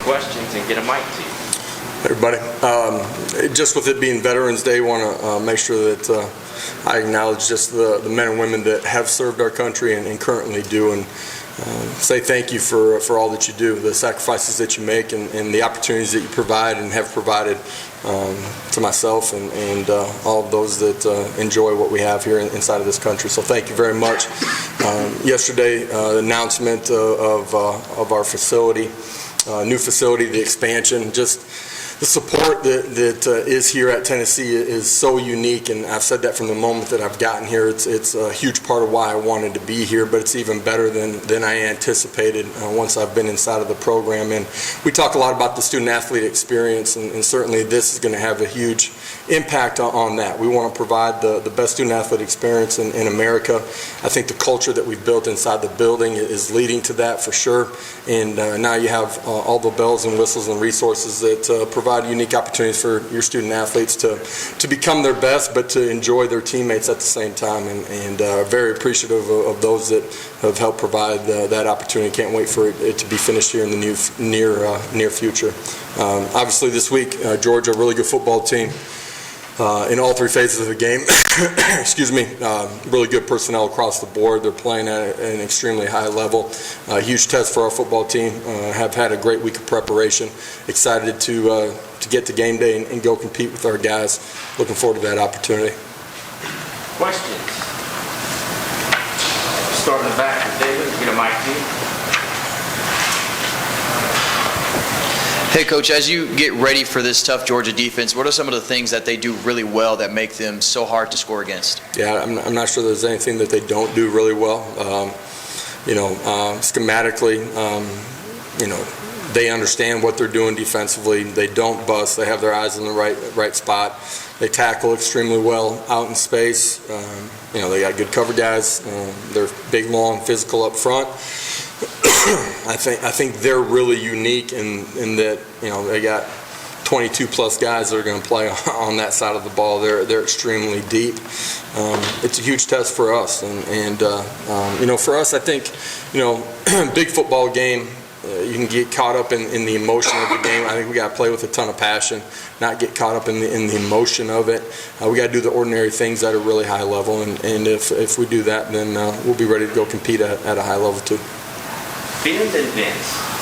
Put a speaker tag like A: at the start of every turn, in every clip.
A: questions and get a mic to you.
B: Everybody, just with it being Veterans Day, I want to make sure that I acknowledge just the men and women that have served our country and currently do, and say thank you for all that you do, the sacrifices that you make, and the opportunities that you provide and have provided to myself and all of those that enjoy what we have here inside of this country. So thank you very much. Yesterday, announcement of our facility, new facility, the expansion, just the support that is here at Tennessee is so unique, and I've said that from the moment that I've gotten here. It's a huge part of why I wanted to be here, but it's even better than I anticipated once I've been inside of the program. And we talk a lot about the student-athlete experience, and certainly this is going to have a huge impact on that. We want to provide the best student-athlete experience in America. I think the culture that we've built inside the building is leading to that for sure, and now you have all the bells and whistles and resources that provide unique opportunities for your student athletes to become their best, but to enjoy their teammates at the same time, and very appreciative of those that have helped provide that opportunity. Can't wait for it to be finished here in the near future. Obviously this week, Georgia, a really good football team in all three phases of the game. Excuse me. Really good personnel across the board. They're playing at an extremely high level. Huge test for our football team. Have had a great week of preparation. Excited to get to game day and go compete with our guys. Looking forward to that opportunity.
A: Questions? Start in the back with David. Get a mic to you.
C: Hey, Coach, as you get ready for this tough Georgia defense, what are some of the things that they do really well that make them so hard to score against?
B: Yeah, I'm not sure there's anything that they don't do really well. Schematically, they understand what they're doing defensively. They don't bust. They have their eyes in the right spot. They tackle extremely well out in space. They got good cover guys. They're big, long, physical up front. I think they're really unique in that they got 22 plus guys that are going to play on that side of the ball. They're extremely deep. It's a huge test for us, and for us, I think big football game. You can get caught up in the emotion of the game. I think we got to play with a ton of passion, not get caught up in the emotion of it. We got to do the ordinary things at a really high level, and if we do that, then we'll be ready to go compete at a high level too.
A: Ben and Vince.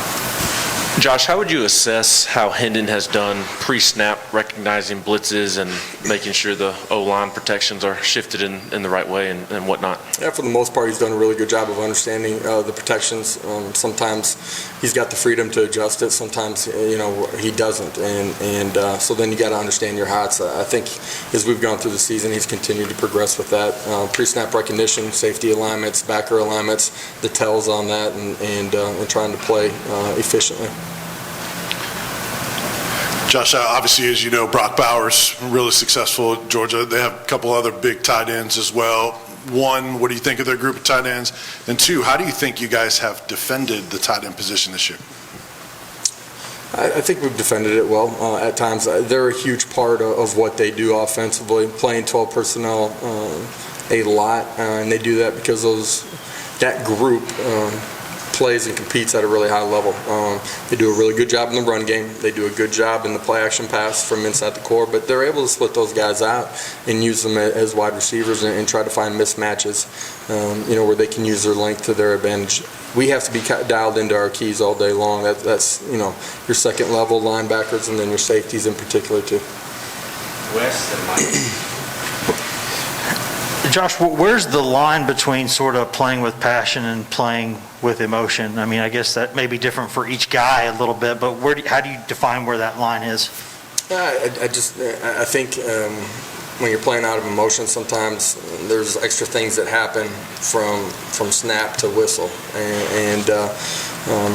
D: Josh, how would you assess how Hendon has done pre-snap, recognizing blitzes and making sure the O-line protections are shifted in the right way and whatnot?
B: Yeah, for the most part, he's done a really good job of understanding the protections. Sometimes he's got the freedom to adjust it. Sometimes, he doesn't. And so then you got to understand your hots. I think as we've gone through the season, he's continued to progress with that. Pre-snap recognition, safety alignments, backer alignments, the tells on that, and trying to play efficiently.
E: Josh, obviously, as you know, Brock Bowers, really successful at Georgia. They have a couple other big tight ends as well. One, what do you think of their group of tight ends? And two, how do you think you guys have defended the tight end position this year?
B: I think we've defended it well at times. They're a huge part of what they do offensively, playing 12 personnel a lot, and they do that because that group plays and competes at a really high level. They do a really good job in the run game. They do a good job in the play action pass from inside the core, but they're able to split those guys out and use them as wide receivers and try to find mismatches, where they can use their length to their advantage. We have to be dialed into our keys all day long. That's your second level linebackers and then your safeties in particular too.
A: Wes and Mike.
F: Josh, where's the line between sort of playing with passion and playing with emotion? I mean, I guess that may be different for each guy a little bit, but how do you define where that line is?
B: I think when you're playing out of emotion, sometimes there's extra things that happen from snap to whistle, and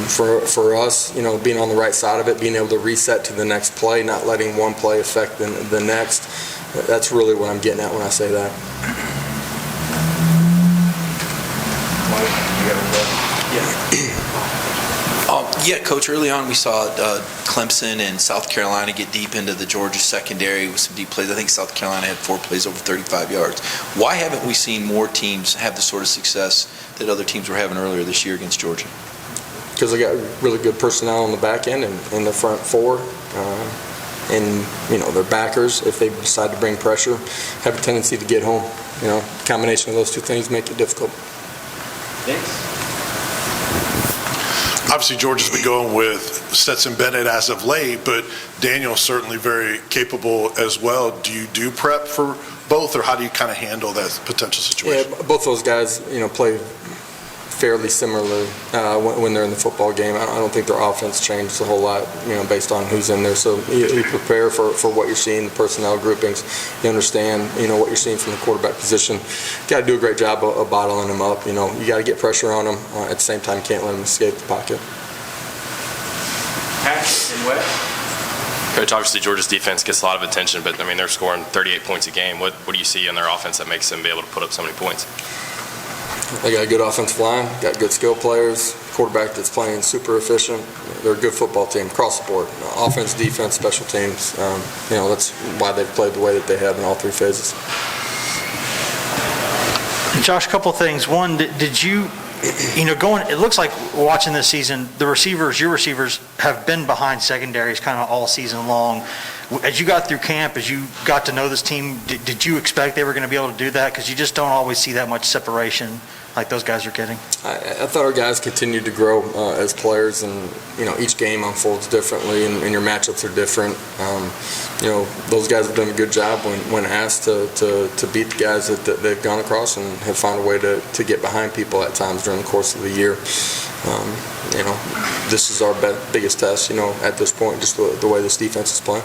B: for us, being on the right side of it, being able to reset to the next play, not letting one play affect the next. That's really what I'm getting at when I say that.
G: Yeah, Coach, early on we saw Clemson and South Carolina get deep into the Georgia secondary with some deep plays. I think South Carolina had 4 plays over 35 yards. Why haven't we seen more teams have the sort of success that other teams were having earlier this year against Georgia?
B: because they got really good personnel on the back end and in the front four. And, their backers, if they decide to bring pressure, have a tendency to get home. Combination of those two things make it difficult.
A: Vince?
E: Obviously, Georgia's been going with Stetson Bennett as of late, but Daniel's certainly very capable as well. Do you do prep for both, or how do you kind of handle that potential situation?
B: Yeah, both those guys, play fairly similarly when they're in the football game. I don't think their offense changes a whole lot, based on who's in there. So you prepare for what you're seeing, the personnel groupings. You understand, what you're seeing from the quarterback position. Got to do a great job of bottling them up. You got to get pressure on them. At the same time, can't let them escape the pocket.
A: Patrick and West?
H: Coach, obviously Georgia's defense gets a lot of attention, but they're scoring 38 points a game. What do you see in their offense that makes them be able to put up so many points?
B: They got a good offensive line, got good skill players, quarterback that's playing super efficient. They're a good football team across the board. Offense, defense, special teams. That's why they've played the way that they have in all three phases.
F: Josh, a couple of things. One, did you, it looks like watching this season, your receivers have been behind secondaries kind of all season long. As you got through camp, as you got to know this team, did you expect they were going to be able to do that? Because you just don't always see that much separation like those guys are getting.
B: I thought our guys continued to grow as players, and each game unfolds differently, and your matchups are different. Those guys have done a good job when asked to beat the guys that they've gone across, and have found a way to get behind people at times during the course of the year. This is our biggest test. At this point, just the way this defense is playing.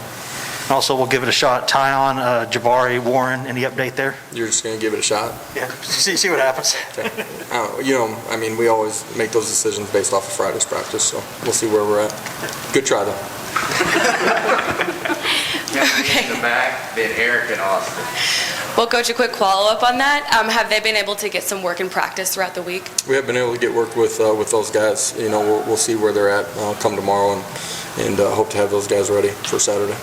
F: Also, we'll give it a shot. Tyon, Jabari, Warren, any update there?
B: You're just going to give it a shot?
F: Yeah, see what happens.
B: Okay. We always make those decisions based off of Friday's practice, so we'll see where we're at. Good try, though.
A: Okay. In the back, then Eric and Austin.
I: Well, Coach, a quick follow-up on that. Have they been able to get some work in practice throughout the week?
B: We have been able to get work with those guys. We'll see where they're at come tomorrow, and hope to have those guys ready for Saturday.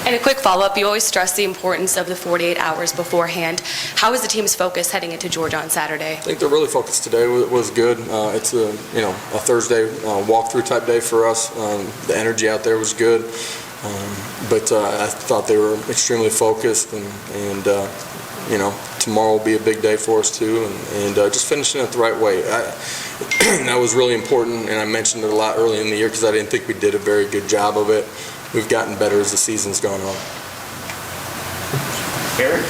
I: And a quick follow-up, you always stress the importance of the 48 hours beforehand. How is the team's focus heading into Georgia on Saturday? I
B: think they're really focused today. Was good. It's a Thursday walkthrough type day for us. The energy out there was good, but I thought they were extremely focused, and tomorrow will be a big day for us too, and just finishing it the right way. That was really important, and I mentioned it a lot early in the year because I didn't think we did a very good job of it. We've gotten better as the season's gone on.
A: Eric?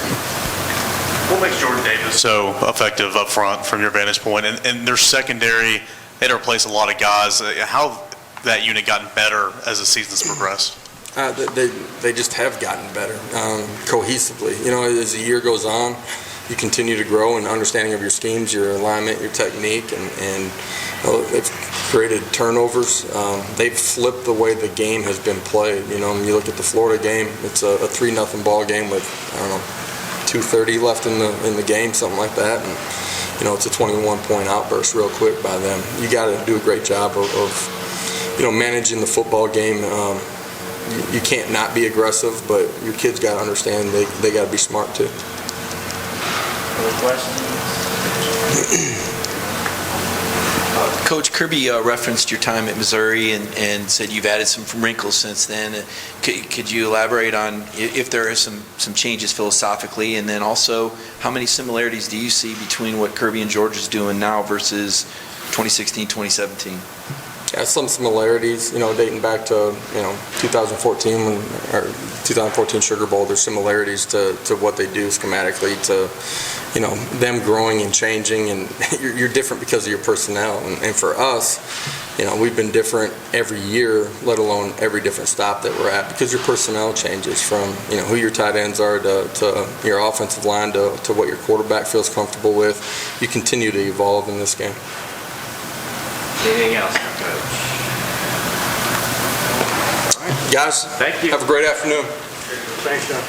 J: What makes Jordan Davis so effective up front from your vantage point? And their secondary, they had to replace a lot of guys. How that unit gotten better as the season's progressed?
B: They just have gotten better cohesively. As the year goes on, you continue to grow in understanding of your schemes, your alignment, your technique, and they've created turnovers. They've flipped the way the game has been played. You look at the Florida game, it's a 3-0 ball game with, 2:30 left in the game, something like that. And, it's a 21-point outburst real quick by them. You got to do a great job of managing the football game. You can't not be aggressive, but your kids got to understand they got to be smart too.
A: Other questions?
G: Coach, Kirby referenced your time at Missouri and said you've added some wrinkles since then. Could you elaborate on if there are some changes philosophically, and then also how many similarities do you see between what Kirby and Georgia's doing now versus 2016, 2017?
B: Yeah, some similarities, dating back to 2014 or 2014 Sugar Bowl. There's similarities to what they do schematically, to them growing and changing, and you're different because of your personnel. And for us, we've been different every year, let alone every different stop that we're at, because your personnel changes from who your tight ends are to your offensive line to what your quarterback feels comfortable with. You continue to evolve in this game.
A: Anything else, Coach?
B: Guys,
A: Thank you.
B: Have a great afternoon.
F: Thanks, John.